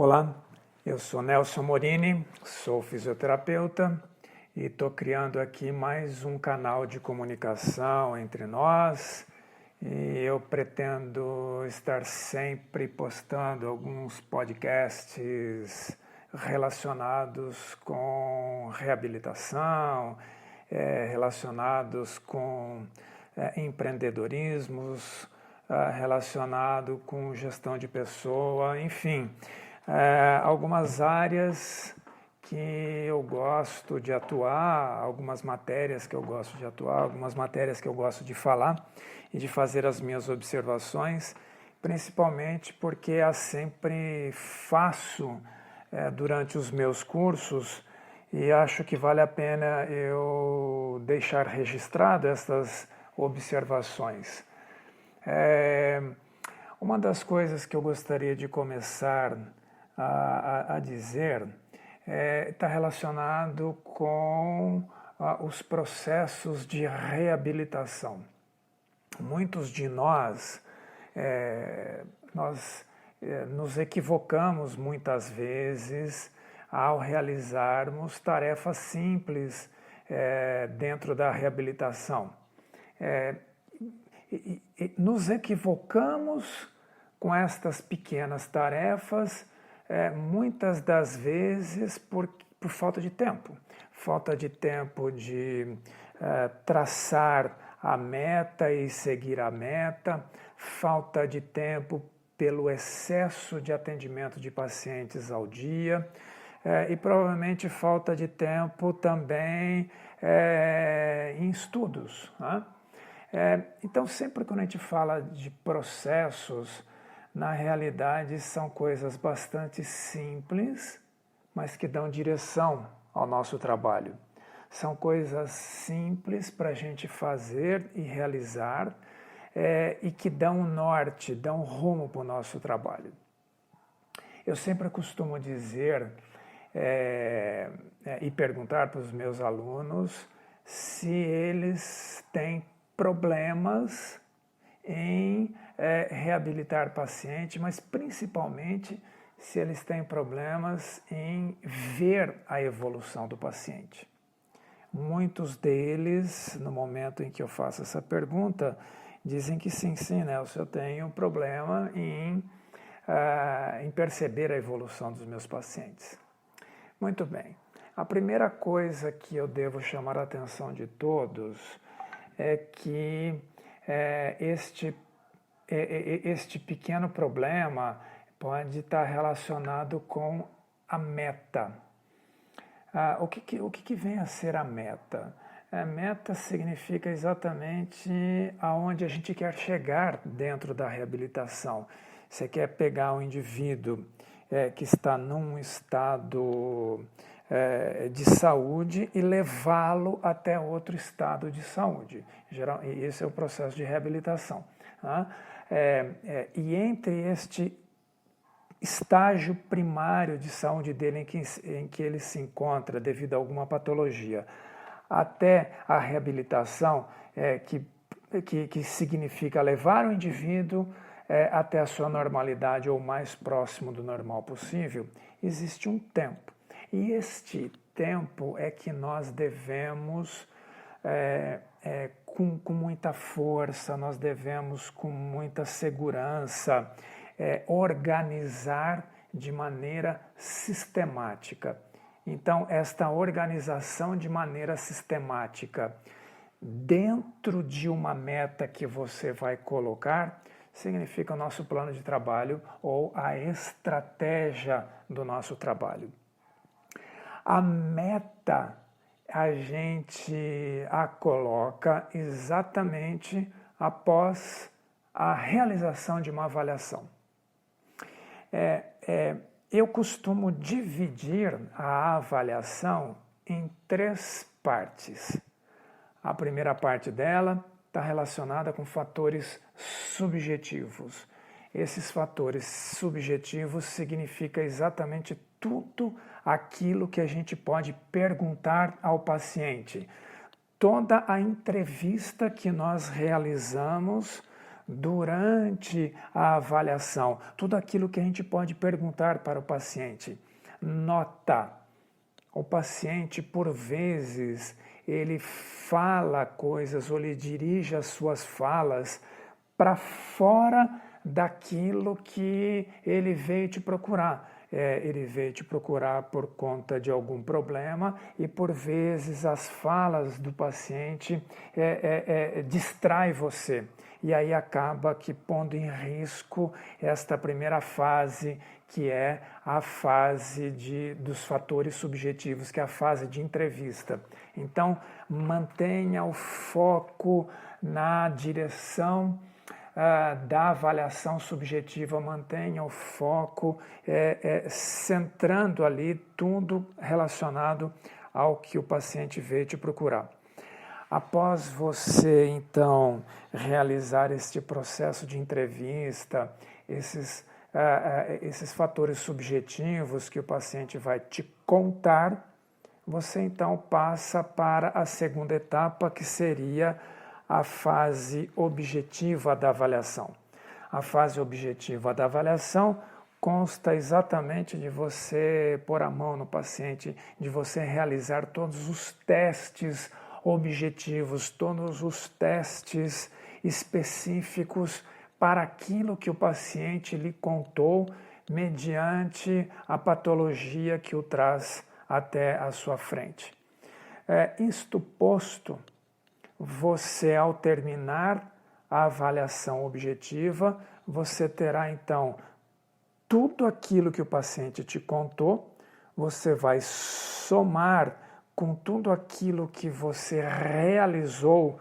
Olá, eu sou Nelson Morini, sou fisioterapeuta e estou criando aqui mais um canal de comunicação entre nós e eu pretendo estar sempre postando alguns podcasts relacionados com reabilitação, relacionados com empreendedorismos, relacionado com gestão de pessoa, enfim, algumas áreas que eu gosto de atuar, algumas matérias que eu gosto de atuar, algumas matérias que eu gosto de falar e de fazer as minhas observações, principalmente porque as sempre faço durante os meus cursos e acho que vale a pena eu deixar registrado essas observações. Uma das coisas que eu gostaria de começar a dizer está relacionado com os processos de reabilitação. Muitos de nós nos equivocamos muitas vezes ao realizarmos tarefas simples dentro da reabilitação. Nos equivocamos com estas pequenas tarefas, muitas das vezes por falta de tempo. Falta de tempo de traçar a meta e seguir a meta, falta de tempo pelo excesso de atendimento de pacientes ao dia e provavelmente falta de tempo também em estudos, né? Então, sempre quando a gente fala de processos, na realidade são coisas bastante simples, mas que dão direção ao nosso trabalho. São coisas simples para a gente fazer e realizar e que dão norte, dão rumo para o nosso trabalho. Eu sempre costumo dizer e perguntar para os meus alunos se eles têm problemas em reabilitar paciente, mas principalmente se eles têm problemas em ver a evolução do paciente. Muitos deles, no momento em que eu faço essa pergunta, dizem que sim, Nelson, eu tenho problema em perceber a evolução dos meus pacientes. Muito bem. A primeira coisa que eu devo chamar a atenção de todos é que este pequeno problema pode estar relacionado com a meta. O que vem a ser a meta? A meta significa exatamente aonde a gente quer chegar dentro da reabilitação. Você quer pegar um indivíduo que está num estado de saúde e levá-lo até outro estado de saúde. E esse é o processo de reabilitação. E entre este estágio primário de saúde dele em que ele se encontra devido a alguma patologia, até a reabilitação, que significa levar o indivíduo até a sua normalidade ou mais próximo do normal possível, existe um tempo. E este tempo é que nós devemos, com muita força, nós devemos com muita segurança, organizar de maneira sistemática. Então, esta organização de maneira sistemática dentro de uma meta que você vai colocar significa o nosso plano de trabalho ou a estratégia do nosso trabalho. A meta a gente a coloca exatamente após a realização de uma avaliação. Eu costumo dividir a avaliação em 3 partes. A primeira parte dela está relacionada com fatores subjetivos. Esses fatores subjetivos significam exatamente tudo aquilo que a gente pode perguntar ao paciente. Toda a entrevista que nós realizamos durante a avaliação, tudo aquilo que a gente pode perguntar para o paciente. Nota: o paciente, por vezes, ele fala coisas ou ele dirige as suas falas para fora daquilo que ele veio te procurar. Ele veio te procurar por conta de algum problema e, por vezes, as falas do paciente distrai você. E aí acaba que pondo em risco esta primeira fase, que é a fase dos fatores subjetivos, que é a fase de entrevista. Então, mantenha o foco na direção da avaliação subjetiva, mantenha o foco centrando ali tudo relacionado ao que o paciente veio te procurar. Após você, então, realizar este processo de entrevista, esses fatores subjetivos que o paciente vai te contar, você, então, passa para a segunda etapa, que seria a fase objetiva da avaliação. A fase objetiva da avaliação consta exatamente de você pôr a mão no paciente, de você realizar todos os testes objetivos, todos os testes específicos para aquilo que o paciente lhe contou mediante a patologia que o traz até a sua frente. Isto posto, você, ao terminar a avaliação objetiva, você terá então tudo aquilo que o paciente te contou, você vai somar com tudo aquilo que você realizou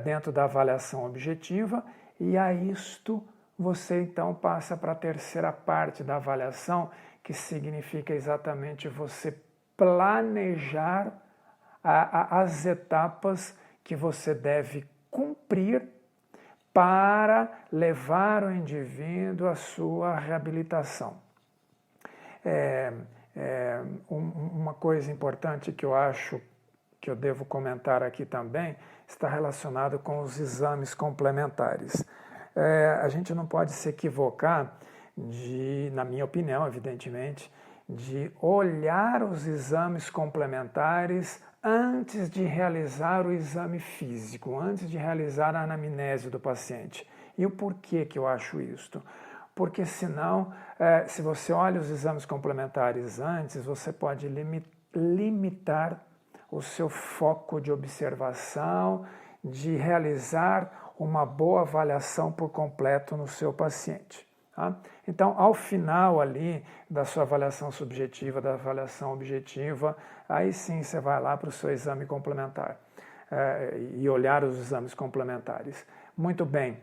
dentro da avaliação objetiva, e a isto você então passa para a terceira parte da avaliação, que significa exatamente você planejar as etapas que você deve cumprir para levar o indivíduo à sua reabilitação. Uma coisa importante que eu acho que eu devo comentar aqui também está relacionado com os exames complementares. A gente não pode se equivocar na minha opinião, evidentemente, de olhar os exames complementares antes de realizar o exame físico, antes de realizar a anamnese do paciente. E o porquê que eu acho isto? Porque senão, se você olha os exames complementares antes, você pode limitar o seu foco de observação, de realizar uma boa avaliação por completo no seu paciente. Tá? Então, ao final ali da sua avaliação subjetiva, da avaliação objetiva, aí sim você vai lá para o seu exame complementar e olhar os exames complementares. Muito bem,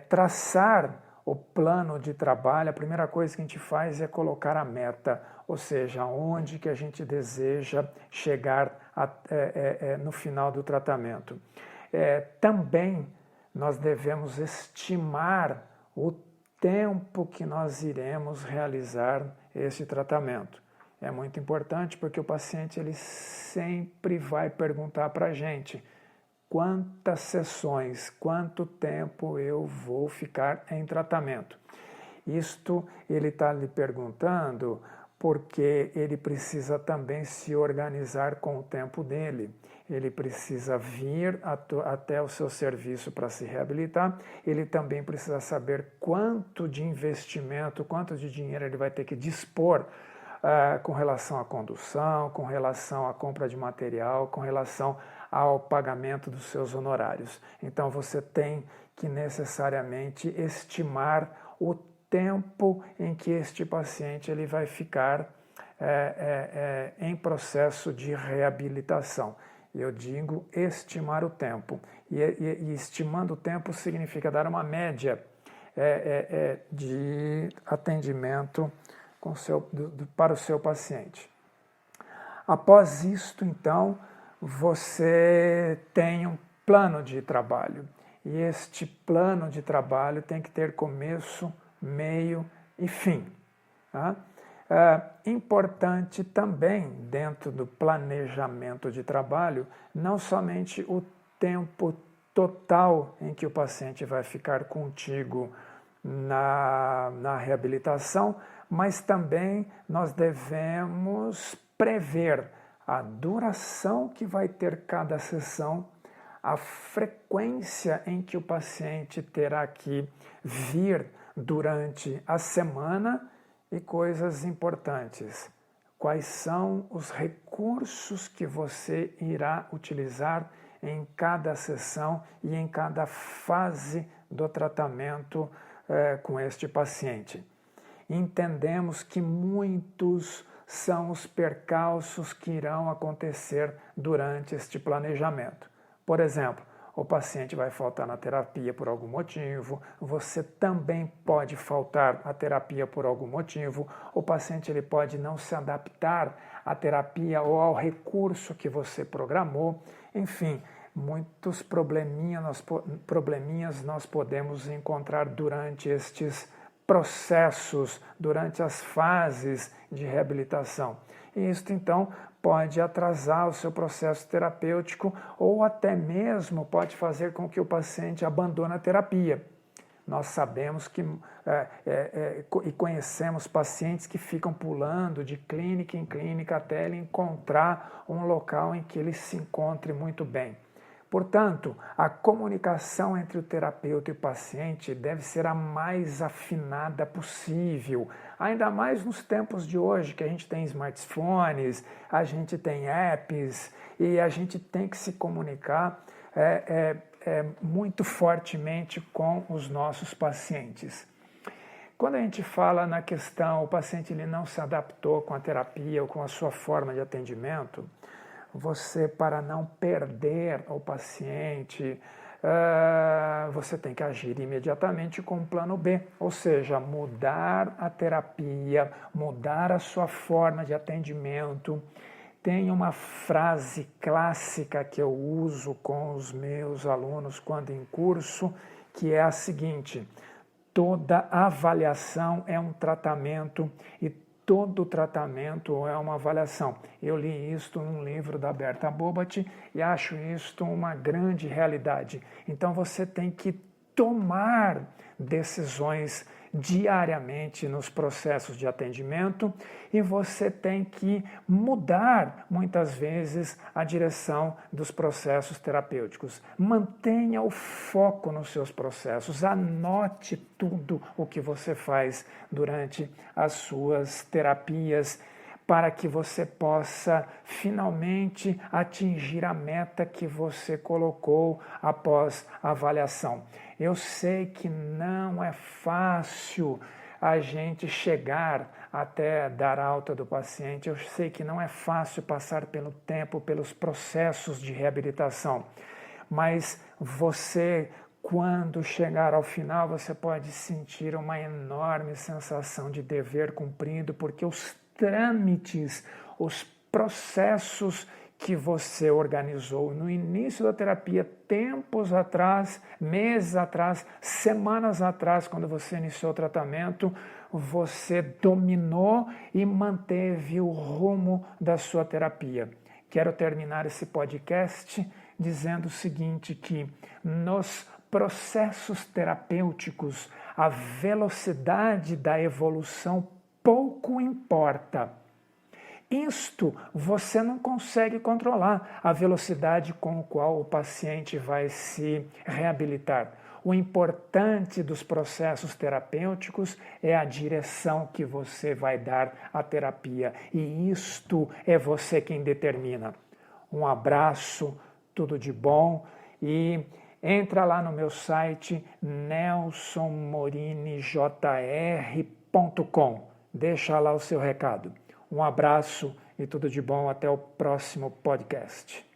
traçar o plano de trabalho, a primeira coisa que a gente faz é colocar a meta, ou seja, onde que a gente deseja chegar no final do tratamento. Também nós devemos estimar o tempo que nós iremos realizar esse tratamento. É muito importante porque o paciente ele sempre vai perguntar para a gente quantas sessões, quanto tempo eu vou ficar em tratamento. Isto ele está lhe perguntando porque ele precisa também se organizar com o tempo dele. Ele precisa vir até o seu serviço para se reabilitar, ele também precisa saber quanto de investimento, quanto de dinheiro ele vai ter que dispor com relação à condução, com relação à compra de material, com relação ao pagamento dos seus honorários. Então você tem que necessariamente estimar o tempo em que este paciente ele vai ficar em processo de reabilitação. Eu digo estimar o tempo. E estimando o tempo significa dar uma média de atendimento para o seu paciente. Após isto, então, você tem um plano de trabalho. E este plano de trabalho tem que ter começo, meio e fim. Tá? Importante também, dentro do planejamento de trabalho, não somente o tempo total em que o paciente vai ficar contigo na reabilitação, mas também nós devemos prever a duração que vai ter cada sessão, a frequência em que o paciente terá que vir durante a semana e coisas importantes. Quais são os recursos que você irá utilizar em cada sessão e em cada fase do tratamento com este paciente. Entendemos que muitos são os percalços que irão acontecer durante este planejamento. Por exemplo, o paciente vai faltar na terapia por algum motivo, você também pode faltar à terapia por algum motivo, o paciente ele pode não se adaptar à terapia ou ao recurso que você programou, enfim, muitos probleminhas nós podemos encontrar durante estes processos, durante as fases de reabilitação. E isso, então, pode atrasar o seu processo terapêutico ou até mesmo pode fazer com que o paciente abandone a terapia. Nós sabemos que e conhecemos pacientes que ficam pulando de clínica em clínica até ele encontrar um local em que ele se encontre muito bem. Portanto, a comunicação entre o terapeuta e o paciente deve ser a mais afinada possível, ainda mais nos tempos de hoje, que a gente tem smartphones, a gente tem apps e a gente tem que se comunicar muito fortemente com os nossos pacientes. Quando a gente fala na questão, o paciente ele não se adaptou com a terapia ou com a sua forma de atendimento, você, para não perder o paciente, você tem que agir imediatamente com o plano B, ou seja, mudar a terapia, mudar a sua forma de atendimento. Tem uma frase clássica que eu uso com os meus alunos quando em curso, que é a seguinte: toda avaliação é um tratamento e todo tratamento é uma avaliação. Eu li isto num livro da Berta Bobat e acho isto uma grande realidade. Então você tem que tomar decisões diariamente nos processos de atendimento e você tem que mudar muitas vezes a direção dos processos terapêuticos. Mantenha o foco nos seus processos, anote tudo o que você faz durante as suas terapias para que você possa finalmente atingir a meta que você colocou após a avaliação. Eu sei que não é fácil a gente chegar até dar alta do paciente, eu sei que não é fácil passar pelo tempo, pelos processos de reabilitação, mas você, quando chegar ao final, você pode sentir uma enorme sensação de dever cumprido, porque os trâmites, os processos que você organizou no início da terapia, tempos atrás, meses atrás, semanas atrás, quando você iniciou o tratamento, você dominou e manteve o rumo da sua terapia. Quero terminar esse podcast dizendo o seguinte, que nos processos terapêuticos, a velocidade da evolução pouco importa. Isto você não consegue controlar, a velocidade com a qual o paciente vai se reabilitar. O importante dos processos terapêuticos é a direção que você vai dar à terapia. E isto é você quem determina. Um abraço, tudo de bom e entra lá no meu site nelsonmorinijr.com. Deixa lá o seu recado. Um abraço e tudo de bom. Até o próximo podcast.